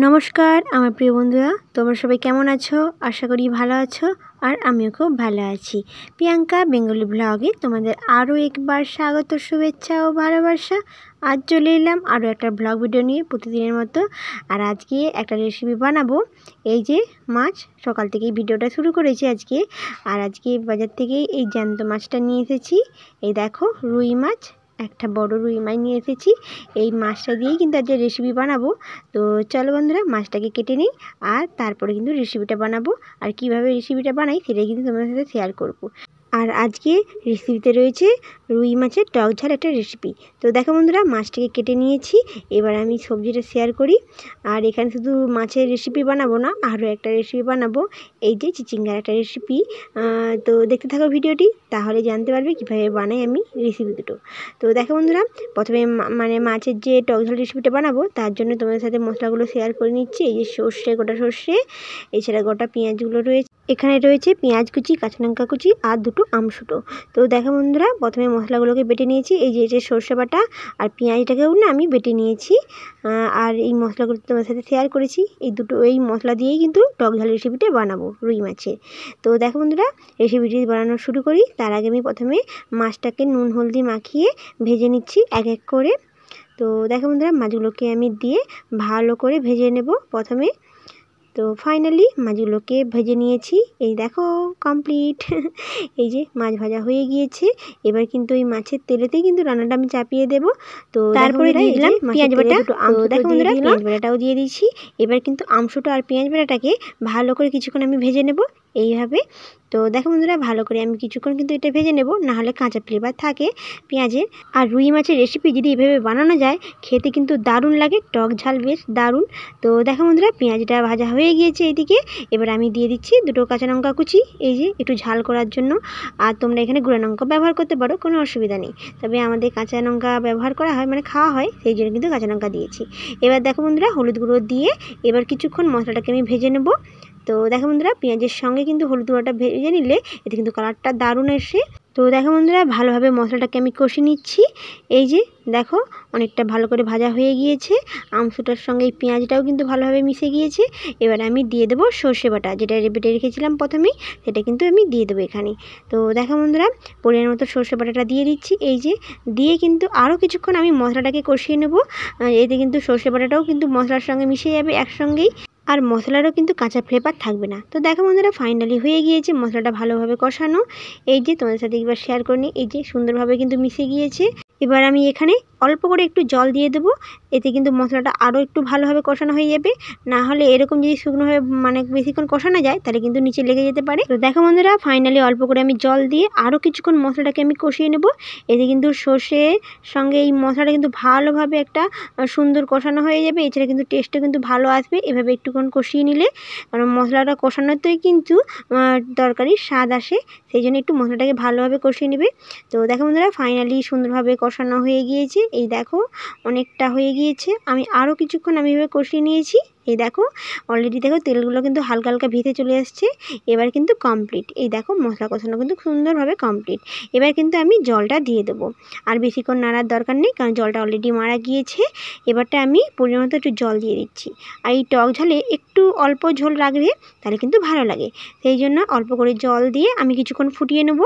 নমস্কার আমার প্রিয় বন্ধুরা, তোমরা সবাই কেমন আছো? আশা করি ভালো আছো আর আমিও খুব ভালো আছি। প্রিয়াঙ্কা বেঙ্গলি ব্লগে তোমাদের আরও একবার স্বাগত, শুভেচ্ছা ও ভালোবাসা। আজ চলে এলাম আরও একটা ব্লগ ভিডিও নিয়ে প্রতিদিনের মতো। আর আজকে একটা রেসিপি বানাবো। এই যে মাছ, সকাল থেকেই ভিডিওটা শুরু করেছি আজকে। আর আজকে বাজার থেকে এই জ্যান্ত মাছটা নিয়ে এসেছি। এই দেখো রুই মাছ, একটা বড় রুই মাছ নিয়ে এসেছি। এই মাছটা দিয়েই কিন্তু আজকে রেসিপি বানাবো। তো চলো বন্ধুরা, মাছটাকে কেটে নিই আর তারপরে কিন্তু রেসিপিটা বানাবো। আর কিভাবে রেসিপিটা বানাই সেটাই কিন্তু তোমাদের সাথে শেয়ার করব। আর আজকে রেসিপিতে রয়েছে রুই মাছের টক ঝাল একটা রেসিপি। তো দেখো বন্ধুরা, মাছটাকে কেটে নিয়েছি। এবার আমি সবজিটা শেয়ার করি। আর এখানে শুধু মাছের রেসিপি বানাবো না, আরও একটা রেসিপি বানাবো। এই যে চিচিঙ্গার একটা রেসিপি। তো দেখতে থাকো ভিডিওটি, তাহলে জানতে পারবে কীভাবে বানাই আমি রেসিপি দুটো। তো দেখো বন্ধুরা, প্রথমে মাছের যে টক ঝাল রেসিপিটা বানাবো তার জন্য তোমাদের সাথে মশলাগুলো শেয়ার করে নিচ্ছি। এই যে সর্ষে, গোটা সর্ষে, এছাড়া গোটা পেঁয়াজগুলো রয়েছে। এখানে রয়েছে পেঁয়াজ কুচি, কাঁচা লঙ্কা কুচি আর দুটো আমসুটো। তো দেখো বন্ধুরা, প্রথমে মশলাগুলোকে বেটে নিয়েছি। এই যে সর্ষে বাটা আর পেঁয়াজটাকেও না আমি বেটে নিয়েছি। আর এই মশলাগুলো তোমার সাথে শেয়ার করেছি। এই মশলা দিয়েই কিন্তু টক ঝাল রেসিপিটা বানাবো রুই মাছের। তো দেখো বন্ধুরা, রেসিপিটি বানানো শুরু করি। তার আগে আমি প্রথমে মাছটাকে নুন হলদি মাখিয়ে ভেজে নিচ্ছি এক এক করে। তো দেখো বন্ধুরা, মাছগুলোকে আমি দিয়ে ভালো করে ভেজে নেব প্রথমে। তো ফাইনালি মাছগুলোকে ভেজে নিয়েছি। এই দেখো কমপ্লিট। এই যে মাছ ভাজা হয়ে গিয়েছে। এবার কিন্তু এই মাছের তেলেতেই কিন্তু রান্নাটা আমি চাপিয়ে দেব। তো তারপরে দিয়ে দিলাম পেঁয়াজ বাটা। দেখো বন্ধুরা, পেঁয়াজ বাটাটাও দিয়ে দিচ্ছি। এবার কিন্তু আমসুটো আর পেঁয়াজ বাটাটাকে ভালো করে কিছুক্ষণ আমি ভেজে নেব এইভাবে। তো দেখো বন্ধুরা, ভালো করে আমি কিছুক্ষণ কিন্তু এটা ভেজে নেব, নাহলে কাঁচা ফ্লেভার থাকে পেঁয়াজের। আর রুই মাছের রেসিপি যদি এভাবে বানানো যায় খেতে কিন্তু দারুণ লাগে, টক ঝাল বেশ দারুণ। তো দেখো বন্ধুরা, পেঁয়াজটা ভাজা হয়ে গিয়েছে এইদিকে। এবার আমি দিয়ে দিচ্ছি দুটো কাঁচা লঙ্কা কুচি, এই যে একটু ঝাল করার জন্য। আর তোমরা এখানে গুঁড়া লঙ্কা ব্যবহার করতে পারো, কোনো অসুবিধা নেই। তবে আমাদের কাঁচা লঙ্কা ব্যবহার করা হয়, মানে খাওয়া হয়, সেই জন্য কিন্তু কাঁচা লঙ্কা দিয়েছি। এবার দেখো বন্ধুরা, হলুদ গুঁড়ো দিয়ে এবার কিছুক্ষণ মশলাটাকে আমি ভেজে নেব। তো দেখো বন্ধুরা, পেঁয়াজের সঙ্গে কিন্তু হলুদ গুঁড়োটা ভেজে নিলে এতে কিন্তু কালারটা দারুণ এসে। তো দেখো বন্ধুরা, ভালোভাবে মশলাটাকে আমি কষে নিচ্ছি। এই যে দেখো অনেকটা ভালো করে ভাজা হয়ে গিয়েছে। আমসুটার সঙ্গে এই পেঁয়াজটাও কিন্তু ভালোভাবে মিশে গিয়েছে। এবার আমি দিয়ে দেবো সর্ষে বাটা, যেটা বেটে রেখেছিলাম প্রথমেই, সেটা কিন্তু আমি দিয়ে দেবো এখানে। তো দেখো বন্ধুরা, পরিমাণ মতো সর্ষে বাটাটা দিয়ে দিচ্ছি। এই যে দিয়ে কিন্তু আরও কিছুক্ষণ আমি মশলাটাকে কষিয়ে নেব। এতে কিন্তু সর্ষে বাটাটাও কিন্তু মশলার সঙ্গে মিশে যাবে একসঙ্গেই, আর মশলারও কিন্তু কাঁচা ফ্লেভার থাকবে না। তো দেখো বন্ধুরা, ফাইনালি হয়ে গিয়েছে মশলাটা ভালোভাবে কষানো। এই যে তোমাদের সাথে একবার শেয়ার করে নিই, এই যে সুন্দরভাবে কিন্তু মিশে গিয়েছে। এবার আমি এখানে অল্প করে একটু জল দিয়ে দেবো, এতে কিন্তু মশলাটা আরও একটু ভালোভাবে কষানো হয়ে যাবে। না হলে এরকম যদি শুকনোভাবে বেশিক্ষণ কষানো যায় তাহলে কিন্তু নিচে লেগে যেতে পারে। তো দেখো বন্ধুরা, ফাইনালি অল্প করে আমি জল দিয়ে আরও কিছুক্ষণ মশলাটাকে আমি কষিয়ে নেব। এতে কিন্তু সর্ষের সঙ্গে এই মশলাটা কিন্তু ভালোভাবে একটা সুন্দর কষানো হয়ে যাবে। এছাড়া কিন্তু টেস্টও কিন্তু ভালো আসবে এভাবে একটুক্ষণ কষিয়ে নিলে। কারণ মশলাটা কষানোতেই কিন্তু তরকারির স্বাদ আসে, সেই জন্য একটু মশলাটাকে ভালোভাবে কষিয়ে নেবে। তো দেখো বন্ধুরা, ফাইনালি সুন্দরভাবে কষানো হয়ে গিয়েছে। এই দেখো অনেকটা হয়ে গিয়েছে। আমি আরও কিছুক্ষণ আমি এভাবে কষিয়ে নিয়েছি। এই দেখো অলরেডি দেখো তেলগুলো কিন্তু হালকা হালকা ভেসে চলে আসছে। এবার কিন্তু কমপ্লিট। এই দেখো মশলা কষানো কিন্তু সুন্দরভাবে কমপ্লিট। এবার কিন্তু আমি জলটা দিয়ে দেবো। আর বেশিক্ষণ নাড়ার দরকার নেই, কারণ জলটা অলরেডি মারা গিয়েছে। এবারটা আমি পরিমাণ মতো একটু জল দিয়ে দিচ্ছি। আর এই টক ঝালে একটু অল্প ঝোল রাখবে, তাহলে কিন্তু ভালো লাগে। সেই জন্য অল্প করে জল দিয়ে আমি কিছুক্ষণ ফুটিয়ে নেব।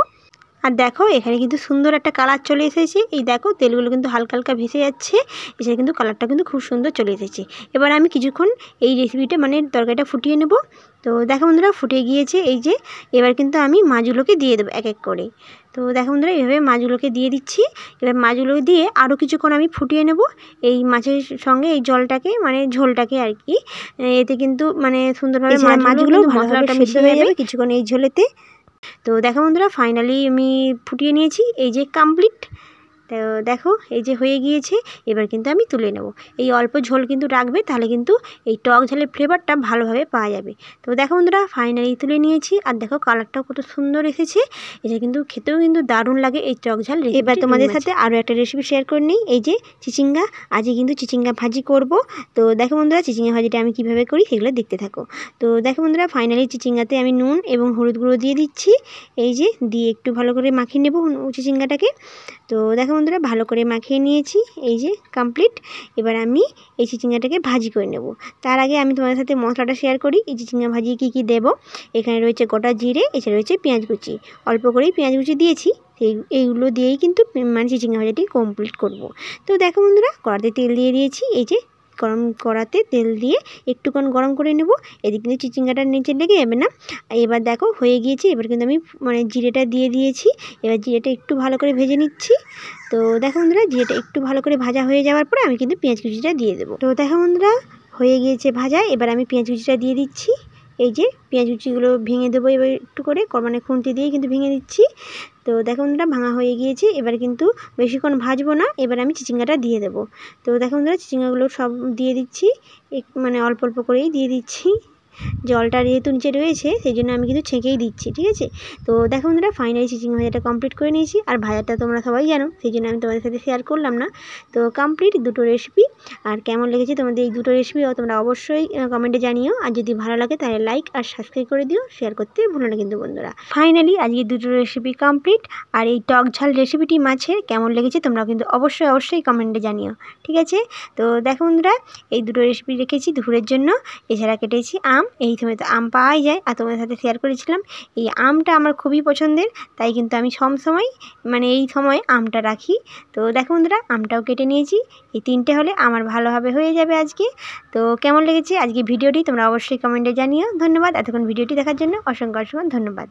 আর দেখো এখানে কিন্তু সুন্দর একটা কালার চলে এসেছে। এই দেখো তেলগুলো কিন্তু হালকা হালকা ভেসে যাচ্ছে, এছাড়া কিন্তু কালারটা কিন্তু খুব সুন্দর চলে এসেছে। এবার আমি কিছুক্ষণ এই রেসিপিটা তরকারিটা ফুটিয়ে নেব। তো দেখো বন্ধুরা, ফুটে গিয়েছে। এই যে এবার কিন্তু আমি মাছগুলোকে দিয়ে দেবো এক এক করে। তো দেখো বন্ধুরা, এইভাবে মাছগুলোকে দিয়ে দিচ্ছি। এবার মাছগুলো দিয়ে আরও কিছুক্ষণ আমি ফুটিয়ে নেব এই মাছের সঙ্গে, এই জলটাকে ঝোলটাকে আর কি। এতে কিন্তু সুন্দরভাবে মাছগুলো মশলাটা মিশে হয়ে যাবে কিছুক্ষণ এই ঝোলেতে। তো দেখো বন্ধুরা, ফাইনালি আমি ফুটিয়ে নিয়েছি। এই যে কমপ্লিট। তো দেখো এই যে হয়ে গিয়েছে। এবার কিন্তু আমি তুলে নেব। এই অল্প ঝোল কিন্তু রাখবে, তাহলে কিন্তু এই টক ঝালের ফ্লেভারটা ভালোভাবে পাওয়া যাবে। তো দেখো বন্ধুরা, ফাইনালি তুলে নিয়েছি। আর দেখো কালারটাও কত সুন্দর এসেছে। এটা কিন্তু খেতেও কিন্তু দারুণ লাগে এই টক ঝাল। এবার তোমাদের সাথে আরও একটা রেসিপি শেয়ার করে নিই। এই যে চিচিঙ্গা, আজকে কিন্তু চিচিঙ্গা ভাজি করব। তো দেখো বন্ধুরা, চিচিঙ্গা ভাজিটা আমি কীভাবে করি সেগুলো দেখতে থাকো। তো দেখো বন্ধুরা, ফাইনালি চিচিঙ্গাতে আমি নুন এবং হলুদ গুঁড়ো দিয়ে দিচ্ছি। এই যে দিয়ে একটু ভালো করে মাখিয়ে নেব চিচিঙ্গাটাকে। তো দেখো বন্ধুরা ভালো করে মাখিয়ে নিয়েছি, এই যে কমপ্লিট। এবার আমি এই চিচিঙ্গাটাকে ভাজি করে নেব। তার আগে আমি তোমাদের সাথে মশলাটা শেয়ার করি। এই চিচিঙ্গা ভাজি কী কী দেবো। এখানে রয়েছে গোটা জিরে, এছাড়া রয়েছে পেঁয়াজ কুচি, অল্প করেই পেঁয়াজ কুচি দিয়েছি। এইগুলো দিয়েই কিন্তু মানে চিচিঙ্গা ভাজাটি কমপ্লিট করব। তো দেখো বন্ধুরা, কড়াতে তেল দিয়ে দিয়েছি, এই যে কড়াতে তেল দিয়ে একটুক্ষণ গরম করে নেব। এদিকে কিন্তু চিচিঙ্গাটার নিচে লেগে যাবে না। এবার দেখো হয়ে গিয়েছে। এবার কিন্তু আমি মানে জিরেটা দিয়ে দিয়েছি। এবার জিরেটা একটু ভালো করে ভেজে নিচ্ছি। তো দেখো বন্ধুরা, জিরেটা একটু ভালো করে ভাজা হয়ে যাওয়ার পরে আমি কিন্তু পেঁয়াজ কুচিটা দিয়ে দেবো। তো দেখো বন্ধুরা, হয়ে গিয়েছে ভাজা। এবার আমি পেঁয়াজ কুচিটা দিয়ে দিচ্ছি। এই যে পেঁয়াজ কুচিগুলো ভেঙে দেবো এবার একটু করে, মানে খুন্তি দিয়ে কিন্তু ভেঙে দিচ্ছি। তো দেখো বন্ধুরা, ভাঙা হয়ে গিয়েছে। এবার কিন্তু বেশিক্ষণ ভাজবো না, এবার আমি চিচিঙ্গাটা দিয়ে দেবো। তো দেখো বন্ধুরা, চিচিঙ্গাগুলো সব দিয়ে দিচ্ছি, মানে অল্প অল্প করেই দিয়ে দিচ্ছি। জলটা যেহেতু নিচে রয়েছে সেই জন্য আমি কিন্তু ছেঁকেই দিচ্ছি, ঠিক আছে। তো দেখো বন্ধুরা, ফাইনালি চিচিঙ্গা ভাজাটা কমপ্লিট করে নিয়েছি। আর ভাজাটা তোমরা সবাই জানো, সেই জন্য আমি তোমাদের সাথে শেয়ার করলাম না। তো কমপ্লিট দুটো রেসিপি। আর কেমন লেগেছে তোমাদের এই দুটো রেসিপি তোমরা অবশ্যই কমেন্টে জানিও। আর যদি ভালো লাগে তাহলে লাইক আর সাবস্ক্রাইব করে দিও, শেয়ার করতে ভুলো না কিন্তু বন্ধুরা। ফাইনালি আজকে দুটো রেসিপি কমপ্লিট। আর এই টক ঝাল রেসিপিটি মাছের কেমন লেগেছে তোমরা কিন্তু অবশ্যই কমেন্টে জানিও, ঠিক আছে। তো দেখো বন্ধুরা, এই দুটো রেসিপি রেখেছি দুপুরের জন্য। এছাড়া কেটেছি আম, এই সময় তো আম পাওয়াই যায়, আর তোমাদের সাথে শেয়ার করেছিলাম। এই আমটা আমার খুবই পছন্দের, তাই কিন্তু আমি সবসময় মানে এই সময় আমটা রাখি। তো দেখো বন্ধুরা, আমটাও কেটে নিয়েছি। এই তিনটে হলে আমার ভালোভাবে হয়ে যাবে আজকে। তো কেমন লেগেছে আজকে ভিডিওটি তোমরা অবশ্যই কমেন্টে জানিও। ধন্যবাদ এতক্ষণ ভিডিওটি দেখার জন্য, অসংখ্য ধন্যবাদ।